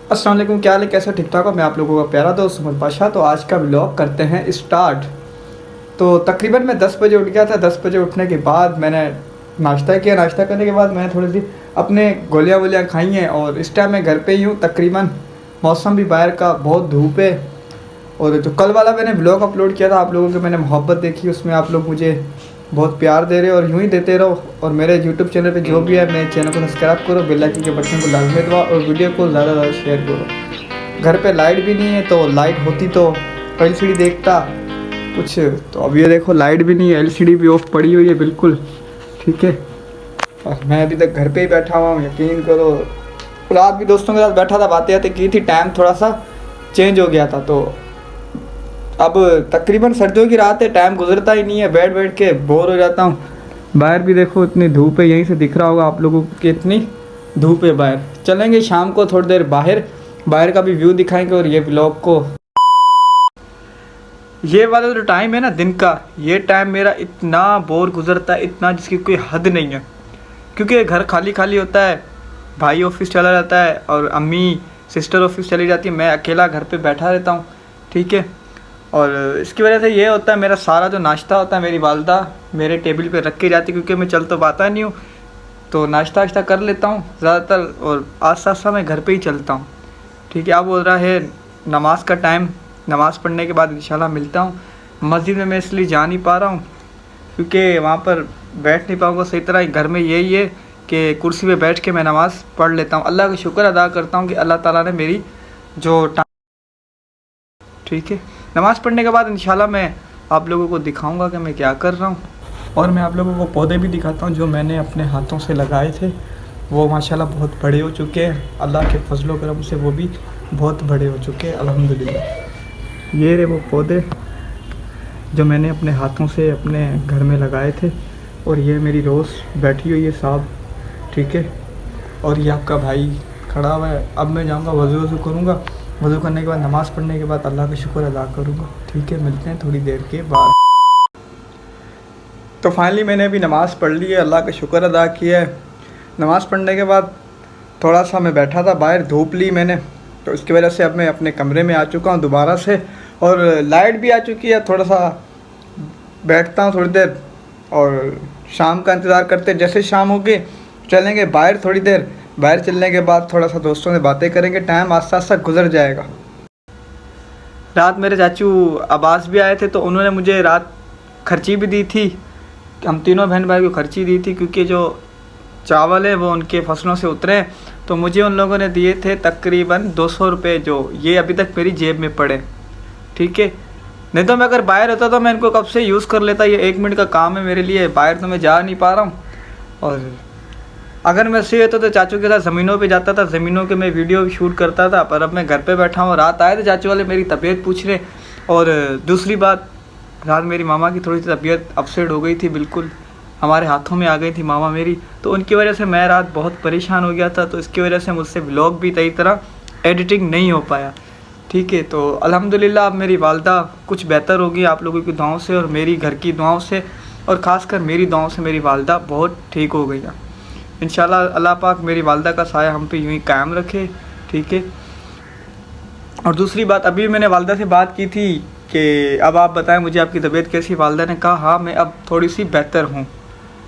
अस्सलाम वालेकुम, क्या हाल है, कैसे ठीक ठाक हो। मैं आप लोगों का प्यारा दोस्त उमर पाशा। तो आज का व्लॉग करते हैं स्टार्ट। तो तकरीबन मैं 10 बजे उठ गया था। 10 बजे उठने के बाद मैंने नाश्ता किया। नाश्ता करने के बाद मैंने थोड़ी सी अपने गोलियाँ वोलियाँ खाई हैं और इस टाइम मैं घर पे ही हूँ तकरीबन। मौसम भी बाहर का बहुत धूप है। और जो कल वाला मैंने ब्लॉग अपलोड किया था, आप लोगों की मैंने मोहब्बत देखी, उसमें आप लोग मुझे बहुत प्यार दे रहे हो और यूँ ही देते रहो। और मेरे यूट्यूब चैनल पे जो भी है, मेरे चैनल को सब्सक्राइब करो, बेल आइकन के बटन को लाजमी दबाओ और वीडियो को ज़्यादा से ज़्यादा शेयर करो। घर पे लाइट भी नहीं है, तो लाइट होती तो एलसीडी देखता कुछ। तो अब ये देखो लाइट भी नहीं है, एलसीडी भी ऑफ पड़ी हुई है बिल्कुल। ठीक है, और मैं अभी तक घर पे ही बैठा हुआ हूँ, यकीन करो। रात भी दोस्तों के साथ बैठा था, बातें बातें की थी, टाइम थोड़ा सा चेंज हो गया था। तो अब तकरीबन सर्दियों की रात है, टाइम गुजरता ही नहीं है, बैठ बैठ के बोर हो जाता हूँ। बाहर भी देखो इतनी धूप है, यहीं से दिख रहा होगा आप लोगों को कि इतनी धूप है बाहर। चलेंगे शाम को थोड़ी देर बाहर, बाहर का भी व्यू दिखाएंगे। और ये ब्लॉग को, ये वाला जो टाइम है ना दिन का, ये टाइम मेरा इतना बोर गुजरता है, इतना जिसकी कोई हद नहीं है। क्योंकि घर खाली खाली होता है, भाई ऑफिस चला जाता है और अम्मी सिस्टर ऑफिस चली जाती है, मैं अकेला घर पे बैठा रहता हूँ। ठीक है, और इसकी वजह से ये होता है, मेरा सारा जो नाश्ता होता है मेरी वालदा मेरे टेबल पे रख के जाती, क्योंकि मैं चल तो पाता नहीं हूँ। तो नाश्ता वाश्ता कर लेता हूँ ज़्यादातर, और आस्ता आस्ता मैं घर पे ही चलता हूँ। ठीक है, अब हो रहा है नमाज का टाइम। नमाज़ पढ़ने के बाद इंशाल्लाह मिलता हूँ। मस्जिद में मैं इसलिए जा नहीं पा रहा हूँ क्योंकि वहाँ पर बैठ नहीं पाऊँगा सही तरह। घर में यही है कि कुर्सी पे बैठ के मैं नमाज़ पढ़ लेता हूँ। अल्लाह का शुक्र अदा करता हूँ कि अल्लाह ताला ने मेरी जो ठीक है, नमाज़ पढ़ने के बाद इंशाल्लाह मैं आप लोगों को दिखाऊंगा कि मैं क्या कर रहा हूँ। और मैं आप लोगों को पौधे भी दिखाता हूँ जो मैंने अपने हाथों से लगाए थे। वो माशाल्लाह बहुत बड़े हो चुके हैं, अल्लाह के फजलो करम से वो भी बहुत बड़े हो चुके हैं अल्हम्दुलिल्लाह। ये रहे वो पौधे जो मैंने अपने हाथों से अपने घर में लगाए थे। और ये मेरी रोज़ बैठी हुई है साहब। ठीक है, और ये आपका भाई खड़ा हुआ है। अब मैं जाऊँगा वज़ू करूँगा, वज़ू करने के बाद नमाज़ पढ़ने के बाद अल्लाह का शुक्र अदा करूँगा। ठीक है, मिलते हैं थोड़ी देर के बाद। तो फाइनली मैंने अभी नमाज़ पढ़ ली है, अल्लाह का शुक्र अदा किया है। नमाज़ पढ़ने के बाद थोड़ा सा मैं बैठा था बाहर, धूप ली मैंने, तो इसकी वजह से अब मैं अपने कमरे में आ चुका हूँ दोबारा से। और लाइट भी आ चुकी है। थोड़ा सा बैठता हूँ थोड़ी देर और शाम का इंतज़ार करते, जैसे शाम होगी चलेंगे बाहर थोड़ी देर। बाहर चलने के बाद थोड़ा सा दोस्तों से बातें करेंगे, टाइम आस्ता आस्ता गुजर जाएगा। रात मेरे चाचू अब्बास भी आए थे, तो उन्होंने मुझे रात खर्ची भी दी थी। हम तीनों बहन भाई को खर्ची दी थी, क्योंकि जो चावल है वो उनके फसलों से उतरे। तो मुझे उन लोगों ने दिए थे तकरीबन 200 रुपये, जो ये अभी तक मेरी जेब में पड़े। ठीक है, नहीं तो मैं अगर बाहर होता तो मैं इनको कब से यूज़ कर लेता। ये 1 मिनट का काम है मेरे लिए, बाहर तो मैं जा नहीं पा रहा हूँ। और अगर मैं सही होता तो चाचू के साथ ज़मीनों पे जाता था, ज़मीनों के मैं वीडियो शूट करता था। पर अब मैं घर पे बैठा हूँ। रात आए थे चाचू वाले मेरी तबीयत पूछने। और दूसरी बात, रात मेरी मामा की थोड़ी सी तबीयत अपसेट हो गई थी, बिल्कुल हमारे हाथों में आ गई थी मामा मेरी। तो उनकी वजह से मैं रात बहुत परेशान हो गया था। तो इसकी वजह से मुझसे व्लॉग भी सही तरह एडिटिंग नहीं हो पाया। ठीक है, तो अल्हम्दुलिल्लाह अब मेरी वालदा कुछ बेहतर होगी आप लोगों की दुआओं से और मेरी घर की दुआओं से, और ख़ासकर मेरी दुआओं से मेरी वालदा बहुत ठीक हो गई है। इंशाल्लाह अल्लाह पाक मेरी वालदा का साया हम पे यूँ ही कायम रखे। ठीक है, और दूसरी बात, अभी मैंने वालदा से बात की थी कि अब आप बताएं मुझे आपकी तबीयत कैसी। वालदा ने कहा हाँ मैं अब थोड़ी सी बेहतर हूँ।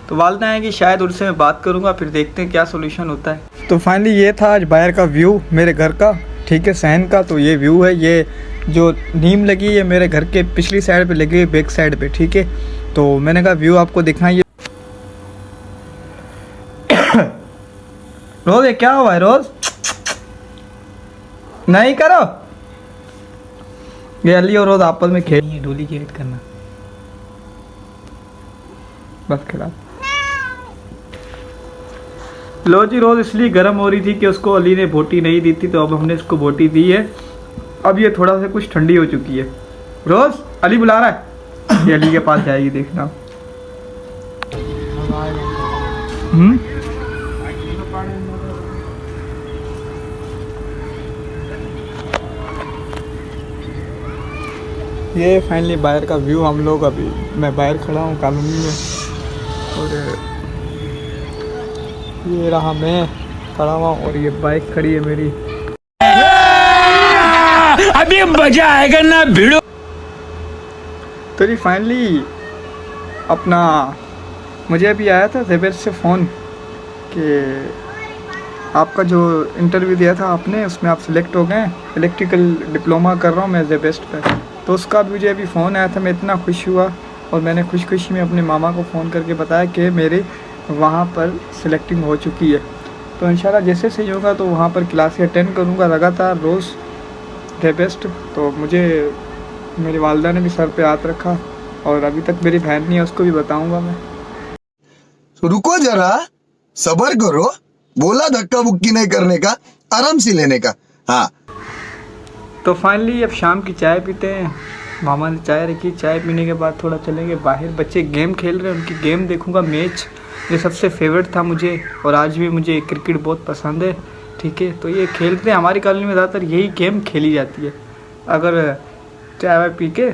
तो वालदा है कि शायद उनसे मैं बात करूँगा, फिर देखते हैं क्या सोल्यूशन होता है। तो फाइनली ये था आज बाहर का व्यू मेरे घर का। ठीक है, सहन का। तो ये व्यू है, ये जो नीम लगी है मेरे घर के पिछली साइड पे लगी है, बैक साइड पे। ठीक है, तो मैंने कहा व्यू आपको दिखाएं। रोज ये क्या हुआ है? रोज नहीं करो। ये अली और रोज आपस में खेल, डोली की हेट करना बस खिला। लो जी, रोज इसलिए गर्म हो रही थी कि उसको अली ने बोटी नहीं दी थी, तो अब हमने इसको बोटी दी है। अब ये थोड़ा सा कुछ ठंडी हो चुकी है। रोज अली बुला रहा है, ये अली के पास जाएगी, देखना। ये फाइनली बाहर का व्यू हम लोग, अभी मैं बाहर खड़ा हूँ कॉलोनी में, और ये रहा मैं खड़ा हुआ और ये बाइक खड़ी है मेरी। अभी मजा आएगा ना भिड़ो। तो जी फाइनली अपना मुझे अभी आया था जेबर से फ़ोन कि आपका जो इंटरव्यू दिया था आपने उसमें आप सिलेक्ट हो गए, इलेक्ट्रिकल डिप्लोमा कर रहा हूँ मैं जेबेस्ट पे। तो उसका मुझे अभी फ़ोन आया था, मैं इतना खुश हुआ और मैंने खुशी में अपने मामा को फ़ोन करके बताया कि मेरे वहाँ पर सिलेक्टिंग हो चुकी है। तो इंशाल्लाह जैसे सही होगा तो वहाँ पर क्लासें अटेंड करूँगा लगातार रोज़ जेबेस्ट। तो मुझे मेरी वालदा ने भी सर पे हाथ रखा और अभी तक मेरी बहन नहीं है, उसको भी बताऊँगा मैं। रुको जरा, सबर करो, बोला धक्का बुक्की नहीं करने का, आराम से लेने का। हाँ तो फाइनली अब शाम की चाय पीते हैं। मामा ने चाय रखी, चाय पीने के बाद थोड़ा चलेंगे बाहर, बच्चे गेम खेल रहे हैं, उनकी गेम देखूंगा। मैच जो सबसे फेवरेट था मुझे, और आज भी मुझे क्रिकेट बहुत पसंद है, ठीक है। तो ये खेलते हैं, हमारी कॉलोनी में ज़्यादातर यही गेम खेली जाती है। अगर चाय वाय पी के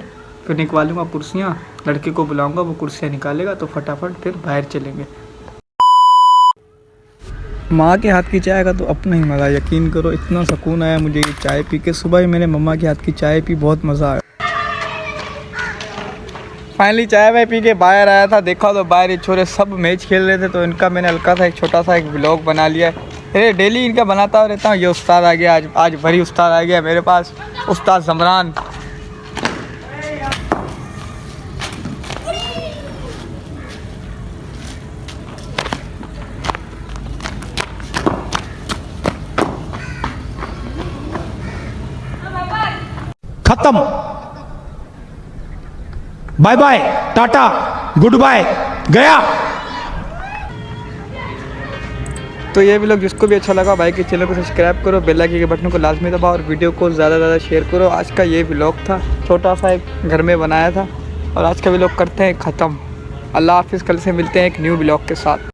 फिर निकलूँगा कुर्सियाँ, लड़के को बुलाऊँगा, वो कुर्सियाँ निकालेगा तो फटाफट फिर बाहर चलेंगे। माँ के हाथ की चाय का तो अपना ही मज़ा, यकीन करो इतना सुकून आया मुझे ये चाय पी के। सुबह ही मैंने मम्मा के हाथ की चाय पी, बहुत मज़ा आया। फाइनली चाय वाय पी के बाहर आया था, देखा तो बाहर ये छोरे सब मैच खेल रहे थे, तो इनका मैंने हल्का सा एक छोटा सा एक व्लॉग बना लिया है। अरे डेली इनका बनाता रहता हूँ। ये उस्ताद आ गया, आज भरी उस्ताद आ गया मेरे पास, उस्ताद जमरान। खत्म, बाय बाय, टाटा, गुड बाय, गया। तो ये भी लोग जिसको भी अच्छा लगा भाई के चैनल को सब्सक्राइब करो, बेल आइकन के बटन को लाजमी दबाओ और वीडियो को ज़्यादा से ज़्यादा शेयर करो। आज का ये व्लॉग था, छोटा सा एक घर में बनाया था, और आज का व्लॉग करते हैं ख़त्म। अल्लाह हाफिज़, कल से मिलते हैं एक न्यू व्लॉग के साथ।